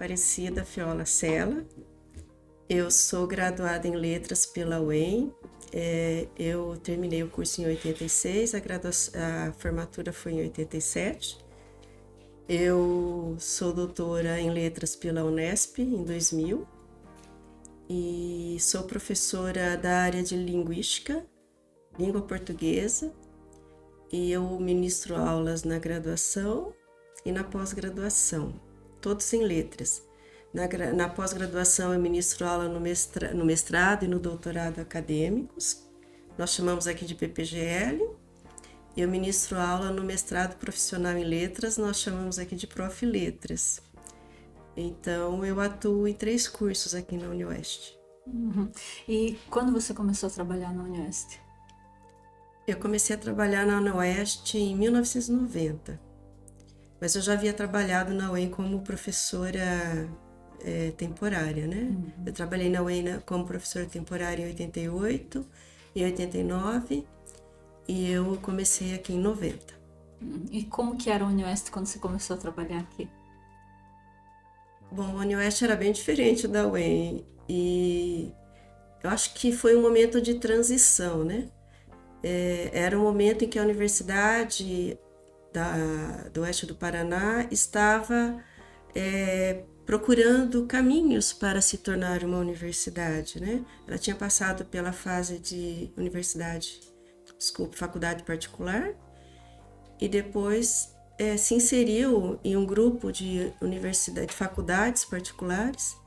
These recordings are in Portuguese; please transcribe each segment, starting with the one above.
Aparecida Fiola Sela. Eu sou graduada em Letras pela UEM. Eu terminei o curso em 86, a formatura foi em 87. Eu sou doutora em Letras pela Unesp em 2000 e sou professora da área de Linguística, Língua Portuguesa, e eu ministro aulas na graduação e na pós-graduação, todos em letras. Na pós-graduação eu ministro aula no mestrado e no doutorado acadêmicos, nós chamamos aqui de PPGL. Eu ministro aula no mestrado profissional em letras, nós chamamos aqui de Prof. Letras. Então eu atuo em 3 cursos aqui na UniOeste. Uhum. E quando você começou a trabalhar na UniOeste? Eu comecei a trabalhar na UniOeste em 1990, mas eu já havia trabalhado na UEM como professora temporária, né? Uhum. Eu trabalhei na UEM como professora temporária em 88 e 89 e eu comecei aqui em 90. E como que era a UniOeste quando você começou a trabalhar aqui? Bom, a UniOeste era bem diferente da UEM e eu acho que foi um momento de transição, né? Era um momento em que a Universidade do Oeste do Paraná estava procurando caminhos para se tornar uma universidade, né? Ela tinha passado pela fase de faculdade particular e depois se inseriu em um grupo de faculdades particulares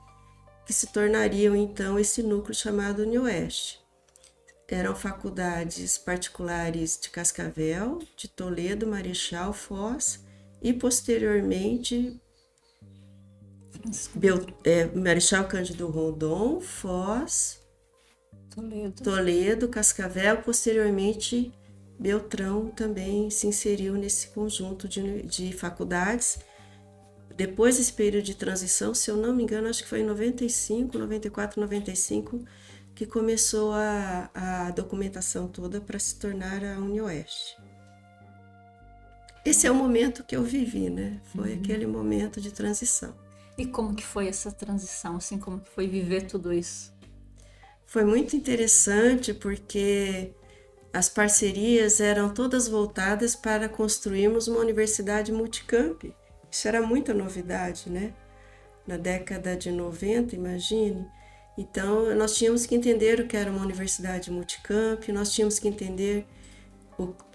que se tornariam então esse núcleo chamado UniOeste. Eram faculdades particulares de Cascavel, de Toledo, Marechal, Foz e posteriormente Marechal Cândido Rondon, Foz, Toledo, Cascavel, posteriormente Beltrão também se inseriu nesse conjunto de faculdades. Depois desse período de transição, se eu não me engano, acho que foi em 95, 94, 95, que começou a documentação toda para se tornar a UniOeste. Esse é o momento que eu vivi, né? Foi aquele momento de transição. E como que foi essa transição, assim, como que foi viver tudo isso? Foi muito interessante porque as parcerias eram todas voltadas para construirmos uma universidade multicamp. Isso era muita novidade, né? Na década de 90, imagine. Então, nós tínhamos que entender o que era uma universidade multicamp, nós tínhamos que entender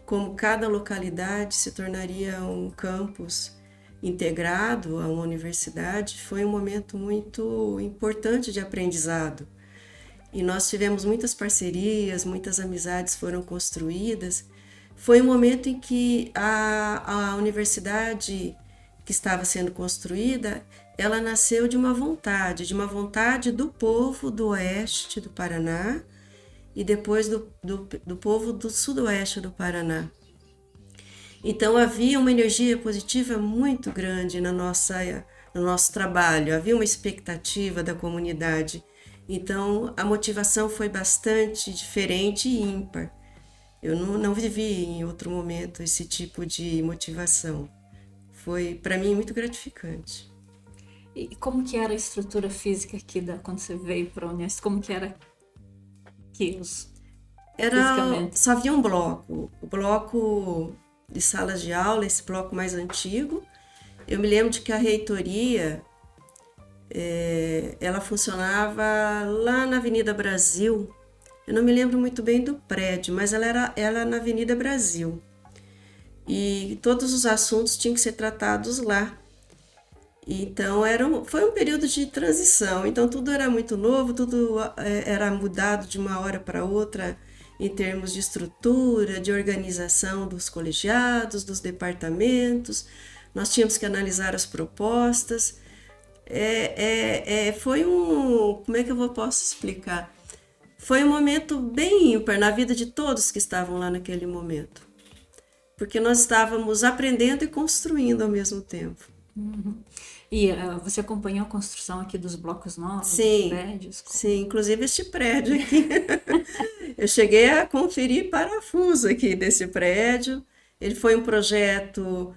como cada localidade se tornaria um campus integrado a uma universidade. Foi um momento muito importante de aprendizado. E nós tivemos muitas parcerias, muitas amizades foram construídas. Foi um momento em que a universidade que estava sendo construída, ela nasceu de uma vontade do povo do oeste do Paraná e depois do povo do sudoeste do Paraná. Então havia uma energia positiva muito grande no nosso trabalho, havia uma expectativa da comunidade. Então a motivação foi bastante diferente e ímpar. Eu não vivi em outro momento esse tipo de motivação. Foi, para mim, muito gratificante. E como que era a estrutura física aqui quando você veio para a Unesp? Como que era aqui fisicamente? Só havia um bloco, o bloco de salas de aula, esse bloco mais antigo. Eu me lembro de que a reitoria, ela funcionava lá na Avenida Brasil. Eu não me lembro muito bem do prédio, mas ela era na Avenida Brasil. E todos os assuntos tinham que ser tratados lá. Então foi um período de transição, então tudo era muito novo, tudo era mudado de uma hora para outra em termos de estrutura, de organização dos colegiados, dos departamentos. Nós tínhamos que analisar as propostas. Foi como é que eu posso explicar? Foi um momento bem ímpar na vida de todos que estavam lá naquele momento. Porque nós estávamos aprendendo e construindo ao mesmo tempo. Uhum. E você acompanhou a construção aqui dos blocos novos, sim, dos prédios? Sim, inclusive este prédio aqui. Eu cheguei a conferir parafuso aqui desse prédio. Ele foi um projeto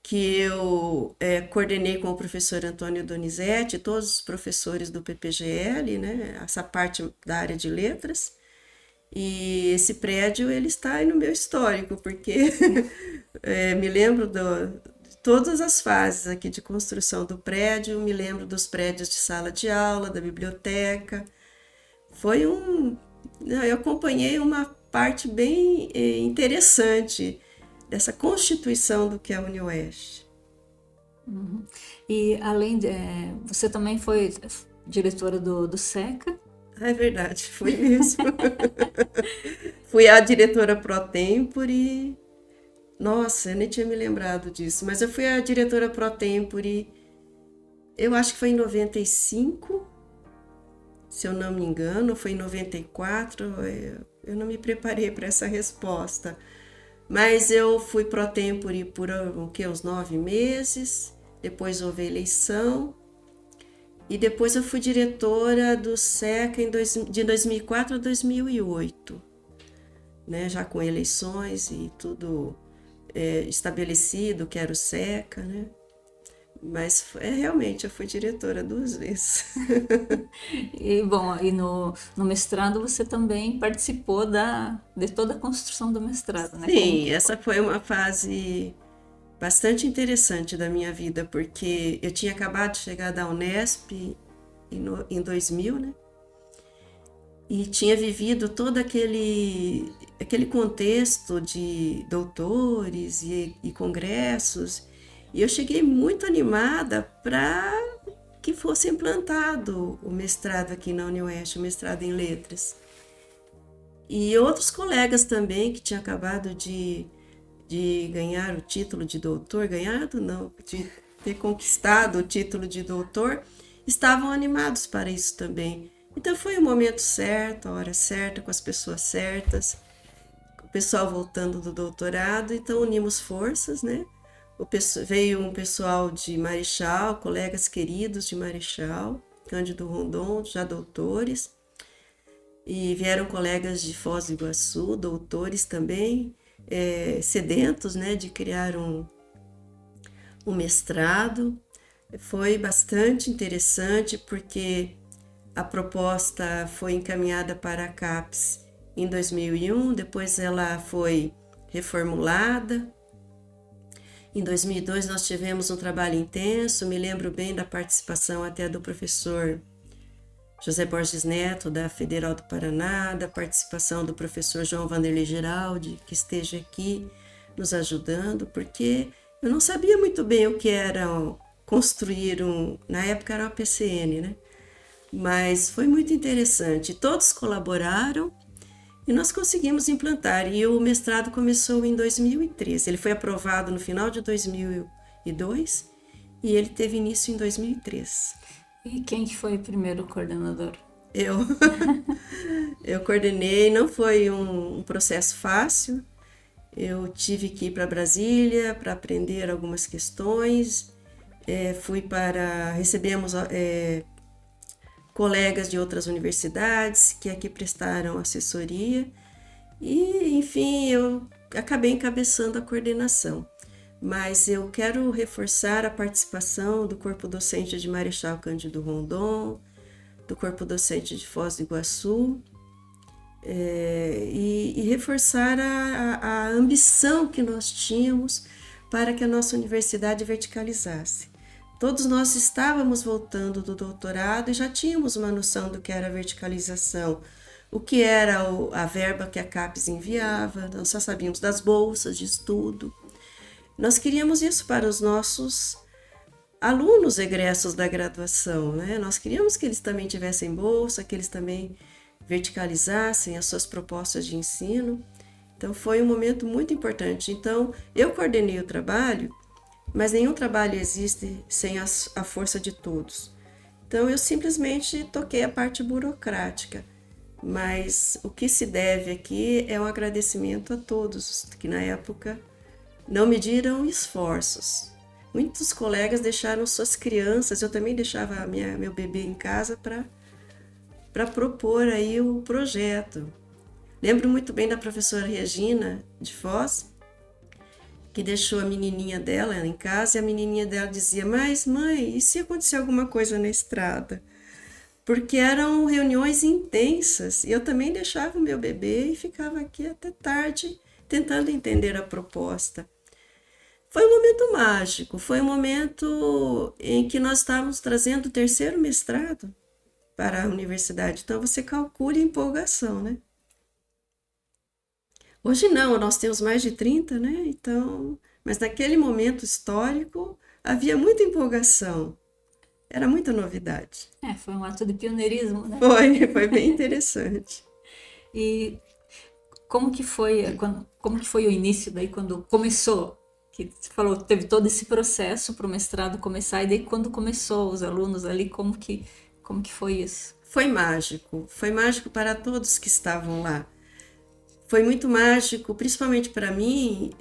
que eu coordenei com o professor Antônio Donizete, todos os professores do PPGL, né, essa parte da área de letras. E esse prédio, ele está aí no meu histórico, porque me lembro de todas as fases aqui de construção do prédio, me lembro dos prédios de sala de aula, da biblioteca. Eu acompanhei uma parte bem interessante dessa constituição do que é a UniOeste. Uhum. E além de, você também foi diretora do SECA? É verdade, fui mesmo. Fui a diretora pro tempore. Nossa, eu nem tinha me lembrado disso, mas eu fui a diretora pro tempore, eu acho que foi em 95, se eu não me engano, foi em 94, eu não me preparei para essa resposta. Mas eu fui pro tempore por uns 9 meses, depois houve eleição, e depois eu fui diretora do SECA de 2004 a 2008, né, já com eleições e tudo estabelecido, que era o SECA, né? Mas realmente eu fui diretora 2 vezes. E bom, e no mestrado você também participou de toda a construção do mestrado, né? Sim, essa foi uma fase bastante interessante da minha vida, porque eu tinha acabado de chegar da Unesp em 2000, né? E tinha vivido todo aquele contexto de doutores e congressos, e eu cheguei muito animada para que fosse implantado o mestrado aqui na UniOeste, o mestrado em letras. E outros colegas também que tinham acabado de ganhar o título de doutor, ganhado não, de ter conquistado o título de doutor, estavam animados para isso também. Então foi o momento certo, a hora certa, com as pessoas certas, o pessoal voltando do doutorado, então unimos forças, né? Veio um pessoal de Marechal, colegas queridos de Marechal, Cândido Rondon, já doutores, e vieram colegas de Foz do Iguaçu, doutores também, sedentos, né, de criar um mestrado. Foi bastante interessante porque a proposta foi encaminhada para a CAPES em 2001, depois ela foi reformulada. Em 2002 nós tivemos um trabalho intenso, me lembro bem da participação até do professor José Borges Neto, da Federal do Paraná, da participação do professor João Vanderlei Geraldi, que esteja aqui nos ajudando, porque eu não sabia muito bem o que era construir na época era uma PCN, né? Mas foi muito interessante, todos colaboraram e nós conseguimos implantar. E o mestrado começou em 2013, ele foi aprovado no final de 2002 e ele teve início em 2003. E quem que foi o primeiro coordenador? Eu coordenei, não foi um processo fácil, eu tive que ir para Brasília para aprender algumas questões, recebemos colegas de outras universidades que aqui prestaram assessoria e, enfim, eu acabei encabeçando a coordenação. Mas eu quero reforçar a participação do corpo docente de Marechal Cândido Rondon, do corpo docente de Foz do Iguaçu, e reforçar a ambição que nós tínhamos para que a nossa universidade verticalizasse. Todos nós estávamos voltando do doutorado e já tínhamos uma noção do que era a verticalização, o que era a verba que a CAPES enviava, nós só sabíamos das bolsas de estudo. Nós queríamos isso para os nossos alunos egressos da graduação, né? Nós queríamos que eles também tivessem bolsa, que eles também verticalizassem as suas propostas de ensino. Então foi um momento muito importante. Então eu coordenei o trabalho, mas nenhum trabalho existe sem a força de todos. Então eu simplesmente toquei a parte burocrática, mas o que se deve aqui é um agradecimento a todos que na época não mediram esforços. Muitos colegas deixaram suas crianças, eu também deixava meu bebê em casa para propor aí o projeto. Lembro muito bem da professora Regina de Foz, que deixou a menininha dela em casa, e a menininha dela dizia: mas mãe, e se acontecer alguma coisa na estrada? Porque eram reuniões intensas, e eu também deixava o meu bebê e ficava aqui até tarde tentando entender a proposta. Foi um momento mágico, foi um momento em que nós estávamos trazendo o terceiro mestrado para a universidade, então você calcule a empolgação, né? Hoje não, nós temos mais de 30, né? Então, mas naquele momento histórico havia muita empolgação, era muita novidade. Foi um ato de pioneirismo, né? Foi bem interessante. E como que foi o início daí quando começou? Que você falou, teve todo esse processo para o mestrado começar, e daí quando começou os alunos ali, como que foi isso? Foi mágico para todos que estavam lá. Foi muito mágico, principalmente para mim,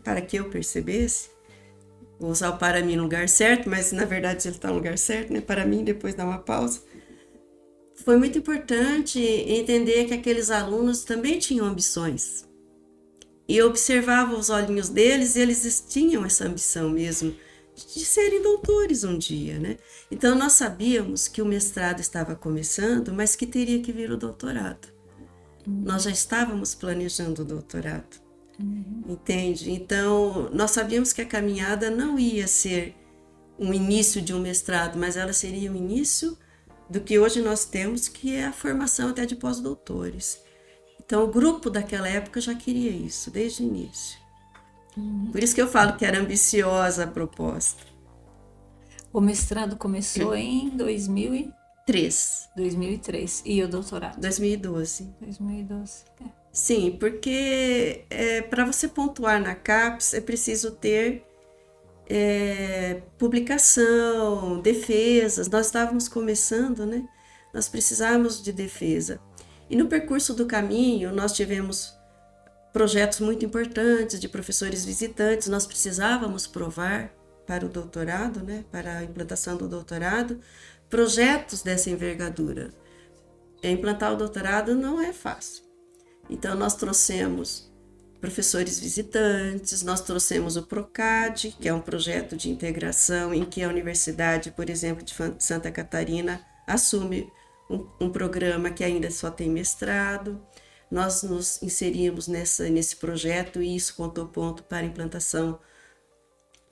para que eu percebesse. Vou usar o para mim no lugar certo, mas na verdade ele está no lugar certo, né? Para mim, depois dá uma pausa. Foi muito importante entender que aqueles alunos também tinham ambições. E eu observava os olhinhos deles e eles tinham essa ambição mesmo de serem doutores um dia, né? Então nós sabíamos que o mestrado estava começando, mas que teria que vir o doutorado. Nós já estávamos planejando o doutorado, entende? Então nós sabíamos que a caminhada não ia ser um início de um mestrado, mas ela seria o início do que hoje nós temos, que é a formação até de pós-doutores. Então, o grupo daquela época já queria isso, desde o início. Por isso que eu falo que era ambiciosa a proposta. O mestrado começou em 2003. E o doutorado? 2012. 2012. Sim, porque para você pontuar na CAPES é preciso ter publicação, defesas. Nós estávamos começando, né? Nós precisávamos de defesa. E no percurso do caminho, nós tivemos projetos muito importantes de professores visitantes. Nós precisávamos provar para o doutorado, né, para a implantação do doutorado, projetos dessa envergadura. Implantar o doutorado não é fácil. Então, nós trouxemos professores visitantes, nós trouxemos o PROCAD, que é um projeto de integração em que a Universidade, por exemplo, de Santa Catarina, assume um programa que ainda só tem mestrado. Nós nos inserimos nesse projeto e isso contou ponto para a implantação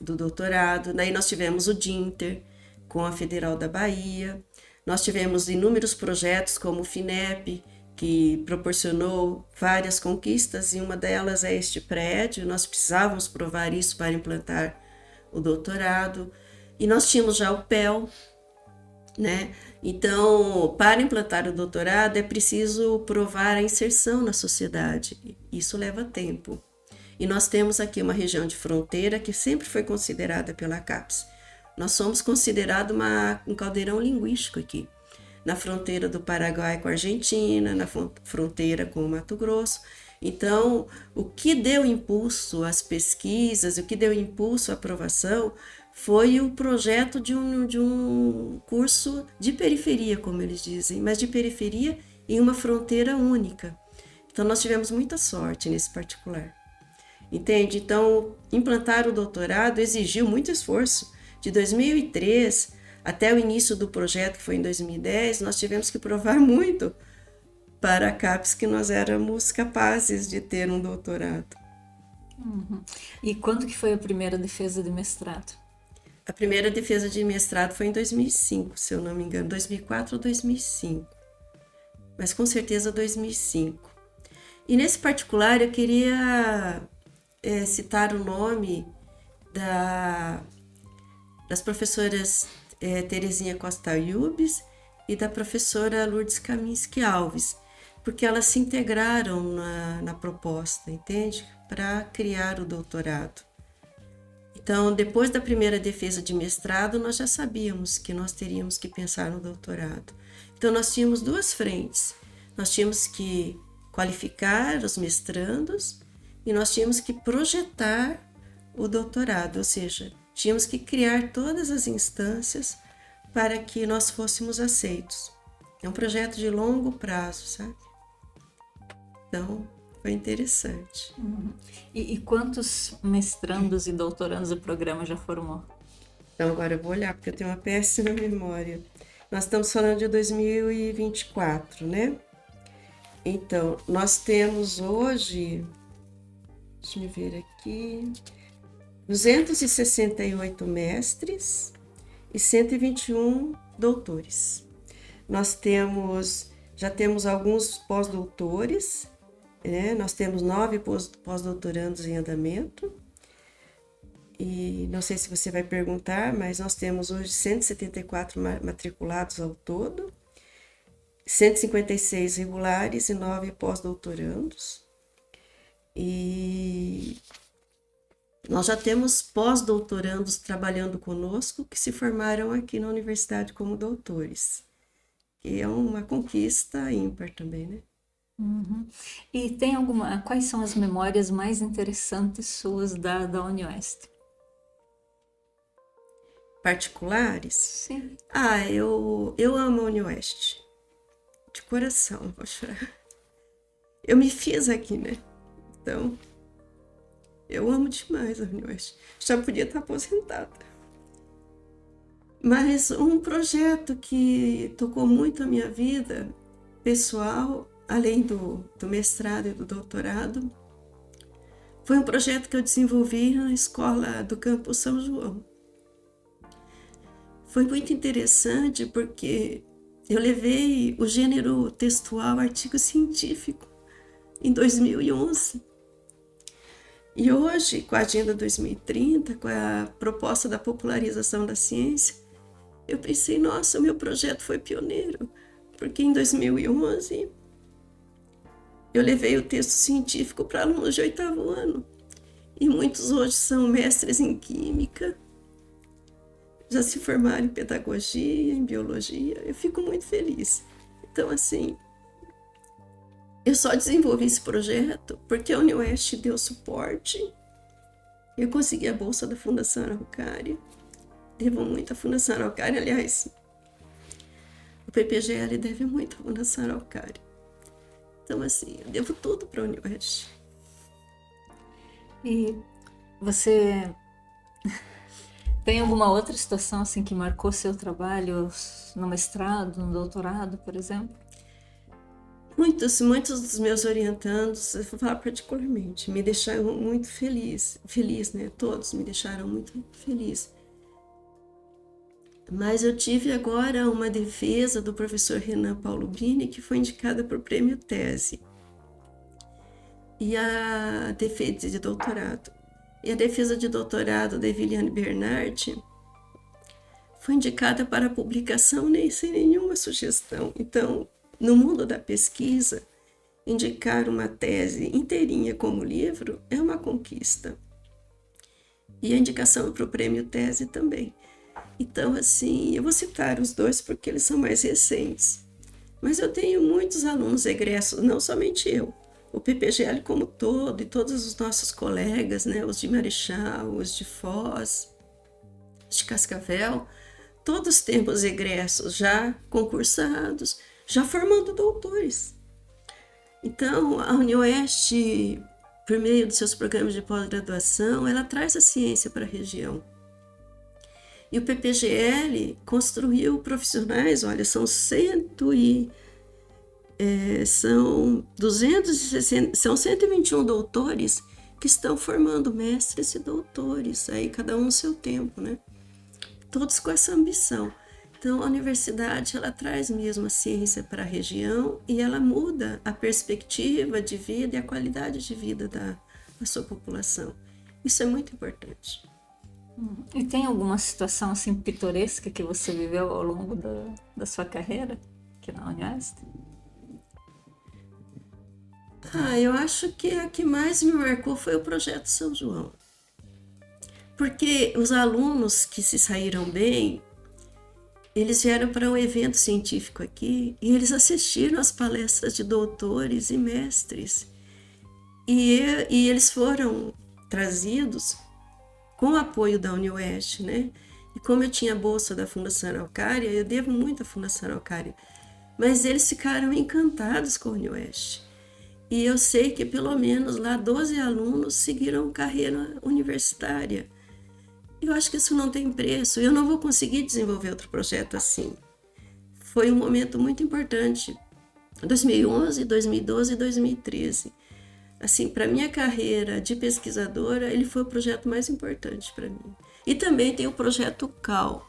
do doutorado. Daí nós tivemos o DINTER com a Federal da Bahia. Nós tivemos inúmeros projetos como o FINEP, que proporcionou várias conquistas, e uma delas é este prédio. Nós precisávamos provar isso para implantar o doutorado. E nós tínhamos já o PEL, né? Então, para implantar o doutorado é preciso provar a inserção na sociedade. Isso leva tempo. E nós temos aqui uma região de fronteira que sempre foi considerada pela CAPES. Nós somos considerados um caldeirão linguístico aqui, na fronteira do Paraguai com a Argentina, na fronteira com o Mato Grosso. Então, o que deu impulso às pesquisas, o que deu impulso à aprovação, foi o projeto de um curso de periferia, como eles dizem, mas de periferia em uma fronteira única. Então, nós tivemos muita sorte nesse particular. Entende? Então, implantar o doutorado exigiu muito esforço. De 2003 até o início do projeto, que foi em 2010, nós tivemos que provar muito para a CAPES que nós éramos capazes de ter um doutorado. E quando que foi a primeira defesa de mestrado? A primeira defesa de mestrado foi em 2005, se eu não me engano, 2004 ou 2005, mas com certeza 2005. E nesse particular eu queria citar o nome das professoras Terezinha Costa Ayubes e da professora Lourdes Kaminski Alves, porque elas se integraram na proposta, entende? Para criar o doutorado. Então, depois da primeira defesa de mestrado, nós já sabíamos que nós teríamos que pensar no doutorado. Então, nós tínhamos duas frentes. Nós tínhamos que qualificar os mestrandos e nós tínhamos que projetar o doutorado, ou seja, tínhamos que criar todas as instâncias para que nós fôssemos aceitos. É um projeto de longo prazo, sabe? Então, Foi interessante. E quantos mestrandos e doutorandos o programa já formou? Então, agora eu vou olhar, porque eu tenho uma péssima memória. Nós estamos falando de 2024, né? Então, nós temos hoje, deixa eu ver aqui, 268 mestres e 121 doutores. Já temos alguns pós-doutores, né? Nós temos 9 pós-doutorandos em andamento. E não sei se você vai perguntar, mas nós temos hoje 174 matriculados ao todo, 156 regulares e 9 pós-doutorandos. E nós já temos pós-doutorandos trabalhando conosco que se formaram aqui na universidade como doutores, que é uma conquista ímpar também, né? E quais são as memórias mais interessantes suas da UniOeste? Particulares? Sim. Eu amo a UniOeste, de coração, vou chorar. Eu me fiz aqui, né? Então, eu amo demais a UniOeste. Já podia estar aposentada. Mas um projeto que tocou muito a minha vida pessoal, além do mestrado e do doutorado, foi um projeto que eu desenvolvi na escola do Campus São João. Foi muito interessante porque eu levei o gênero textual artigo científico em 2011. E hoje, com a Agenda 2030, com a proposta da popularização da ciência, eu pensei, nossa, o meu projeto foi pioneiro, porque em 2011 eu levei o texto científico para alunos de 8º ano. E muitos hoje são mestres em química, já se formaram em pedagogia, em biologia. Eu fico muito feliz. Então, assim, eu só desenvolvi esse projeto porque a UniOeste deu suporte. Eu consegui a bolsa da Fundação Araucária. Devo muito à Fundação Araucária, aliás, o PPGL deve muito à Fundação Araucária. Então, assim, eu devo tudo para a UniOeste. E você tem alguma outra situação assim que marcou seu trabalho no mestrado, no doutorado, por exemplo? Muitos dos meus orientandos, eu vou falar particularmente, me deixaram muito feliz, né? Todos me deixaram muito feliz. Mas eu tive agora uma defesa do professor Renan Paulo Brini, que foi indicada para o prêmio Tese. E a defesa de doutorado. E a defesa de doutorado da Eviliane Bernardi foi indicada para publicação sem nenhuma sugestão. Então, no mundo da pesquisa, indicar uma tese inteirinha como livro é uma conquista. E a indicação para o prêmio Tese também. Então, assim, eu vou citar os dois porque eles são mais recentes. Mas eu tenho muitos alunos egressos, não somente eu, o PPGL como todo e todos os nossos colegas, né, os de Marechal, os de Foz, os de Cascavel, todos temos egressos já concursados, já formando doutores. Então, a UniOeste, por meio dos seus programas de pós-graduação, ela traz a ciência para a região. E o PPGL construiu profissionais, olha, são 121 doutores que estão formando mestres e doutores, aí cada um no seu tempo, né? Todos com essa ambição. Então, a universidade, ela traz mesmo a ciência para a região e ela muda a perspectiva de vida e a qualidade de vida da sua população. Isso é muito importante. E tem alguma situação assim pitoresca que você viveu ao longo da sua carreira aqui na UniOeste? Eu acho que a que mais me marcou foi o Projeto São João. Porque os alunos que se saíram bem, eles vieram para um evento científico aqui e eles assistiram às palestras de doutores e mestres. E eles foram trazidos com o apoio da UniOeste, né? E como eu tinha a bolsa da Fundação Araucária, eu devo muito à Fundação Araucária, mas eles ficaram encantados com a UniOeste. E eu sei que pelo menos lá 12 alunos seguiram carreira universitária. Eu acho que isso não tem preço. Eu não vou conseguir desenvolver outro projeto assim. Foi um momento muito importante. 2011, 2012 e 2013. Assim, para minha carreira de pesquisadora, ele foi o projeto mais importante para mim. E também tem o projeto CAL,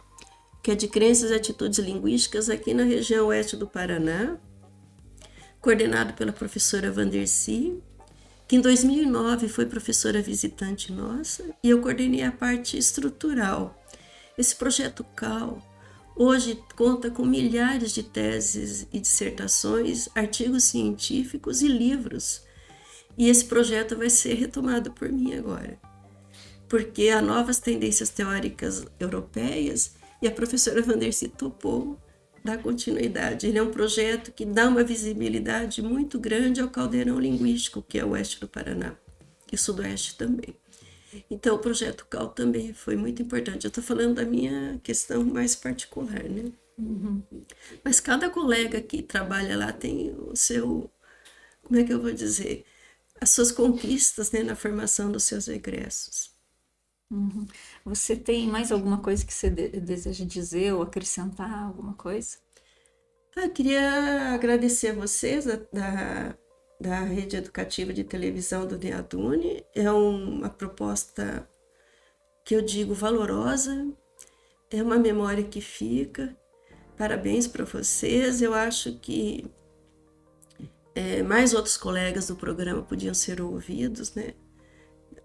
que é de Crenças e Atitudes Linguísticas aqui na região oeste do Paraná, coordenado pela professora Vandercy, que em 2009 foi professora visitante nossa, e eu coordenei a parte estrutural. Esse projeto CAL hoje conta com milhares de teses e dissertações, artigos científicos e livros. E esse projeto vai ser retomado por mim agora, porque há novas tendências teóricas europeias e a professora Vandercy topou dar continuidade. Ele é um projeto que dá uma visibilidade muito grande ao caldeirão linguístico, que é o oeste do Paraná, e o sudoeste também. Então, o projeto CAL também foi muito importante. Eu estou falando da minha questão mais particular, né? Mas cada colega que trabalha lá tem o seu, como é que eu vou dizer, as suas conquistas, né, na formação dos seus egressos. Você tem mais alguma coisa que você deseja dizer ou acrescentar alguma coisa? Eu queria agradecer a vocês da Rede Educativa de Televisão do NEADUNE. É uma proposta que eu digo valorosa, é uma memória que fica. Parabéns para vocês. Eu acho que mais outros colegas do programa podiam ser ouvidos, né?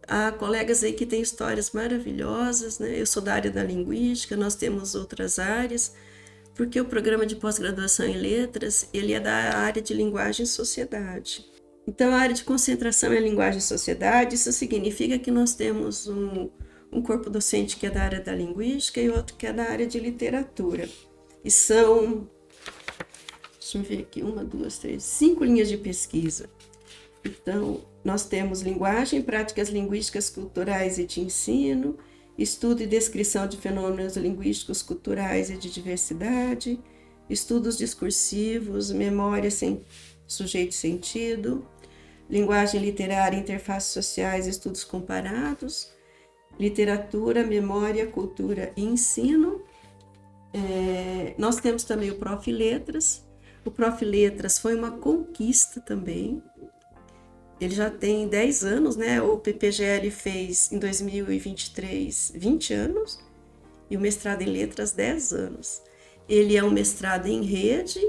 Há colegas aí que têm histórias maravilhosas, né? Eu sou da área da linguística, nós temos outras áreas, porque o programa de pós-graduação em letras, ele é da área de linguagem e sociedade. Então, a área de concentração é linguagem e sociedade, isso significa que nós temos um corpo docente que é da área da linguística e outro que é da área de literatura. E são, deixa eu ver aqui, 1, 2, 3, 5 linhas de pesquisa. Então, nós temos linguagem, práticas linguísticas culturais e de ensino, estudo e descrição de fenômenos linguísticos culturais e de diversidade, estudos discursivos, memória sem sujeito e sentido, linguagem literária, interfaces sociais, estudos comparados, literatura, memória, cultura e ensino. Nós temos também o Prof. Letras. O Prof. Letras foi uma conquista também. Ele já tem 10 anos, né? O PPGL fez em 2023 20 anos e o mestrado em letras 10 anos. Ele é um mestrado em rede,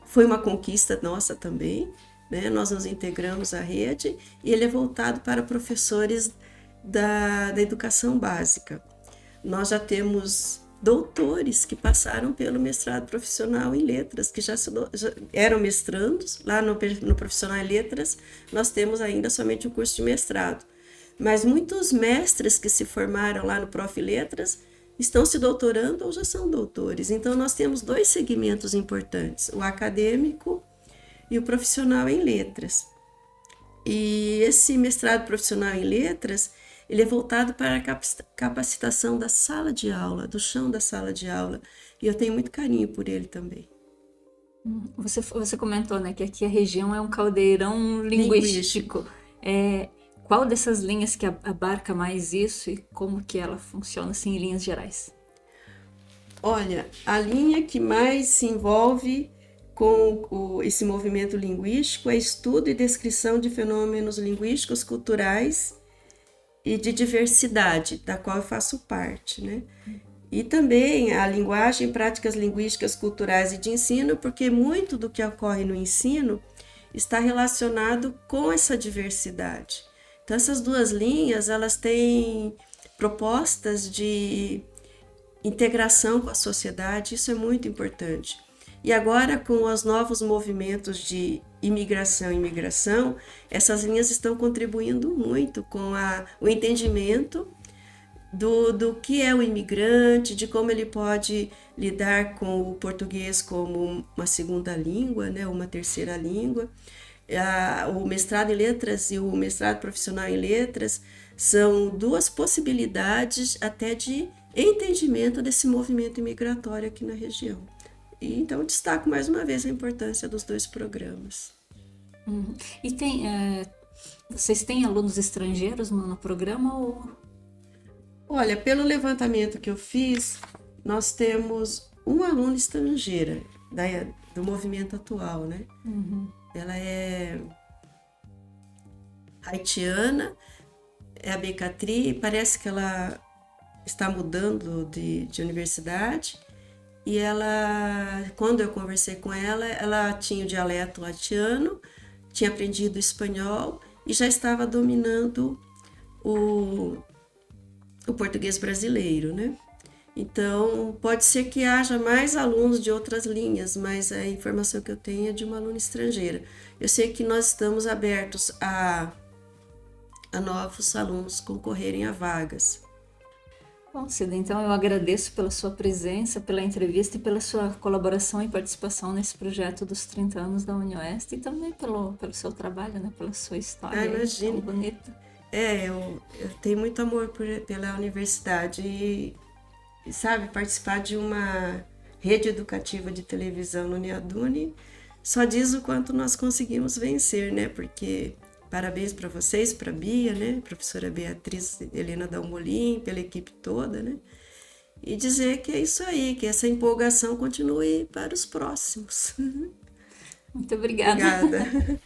foi uma conquista nossa também, né? Nós nos integramos à rede e ele é voltado para professores da educação básica. Nós já temos doutores que passaram pelo mestrado profissional em letras, que já eram mestrandos. Lá no profissional em letras, nós temos ainda somente o curso de mestrado. Mas muitos mestres que se formaram lá no Prof. Letras estão se doutorando ou já são doutores. Então, nós temos 2 segmentos importantes, o acadêmico e o profissional em letras. E esse mestrado profissional em letras, ele é voltado para a capacitação da sala de aula, do chão da sala de aula. E eu tenho muito carinho por ele também. Você comentou, né, que aqui a região é um caldeirão linguístico. Qual dessas linhas que abarca mais isso e como que ela funciona, assim, em linhas gerais? Olha, a linha que mais se envolve com esse movimento linguístico é estudo e descrição de fenômenos linguísticos, culturais e de diversidade, da qual eu faço parte, né? E também a linguagem, práticas linguísticas, culturais e de ensino, porque muito do que ocorre no ensino está relacionado com essa diversidade. Então, essas 2 linhas, elas têm propostas de integração com a sociedade, isso é muito importante. E agora, com os novos movimentos de imigração e imigração, essas linhas estão contribuindo muito com o entendimento do que é o imigrante, de como ele pode lidar com o português como uma segunda língua, né, uma terceira língua. O mestrado em letras e o mestrado profissional em letras são 2 possibilidades até de entendimento desse movimento imigratório aqui na região. E então destaco mais uma vez a importância dos 2 programas. Uhum. E vocês têm alunos estrangeiros no programa ou... Olha, pelo levantamento que eu fiz, nós temos uma aluna estrangeira do movimento atual, né? Uhum. Ela é haitiana, é a Becatri, parece que ela está mudando de universidade. E ela, quando eu conversei com ela, ela tinha o dialeto haitiano, tinha aprendido espanhol e já estava dominando o português brasileiro, né? Então, pode ser que haja mais alunos de outras linhas, mas a informação que eu tenho é de uma aluna estrangeira. Eu sei que nós estamos abertos a novos alunos concorrerem a vagas. Bom, Cida, então eu agradeço pela sua presença, pela entrevista e pela sua colaboração e participação nesse projeto dos 30 anos da UniOeste e também pelo seu trabalho, né? Pela sua história tão Imagine. bonita. Eu tenho muito amor pela universidade sabe, participar de uma rede educativa de televisão no Niadune só diz o quanto nós conseguimos vencer, né? Porque parabéns para vocês, para a Bia, né? Professora Beatriz Helena Dalmolin, pela equipe toda, né? E dizer que é isso aí, que essa empolgação continue para os próximos. Muito obrigada. Obrigada.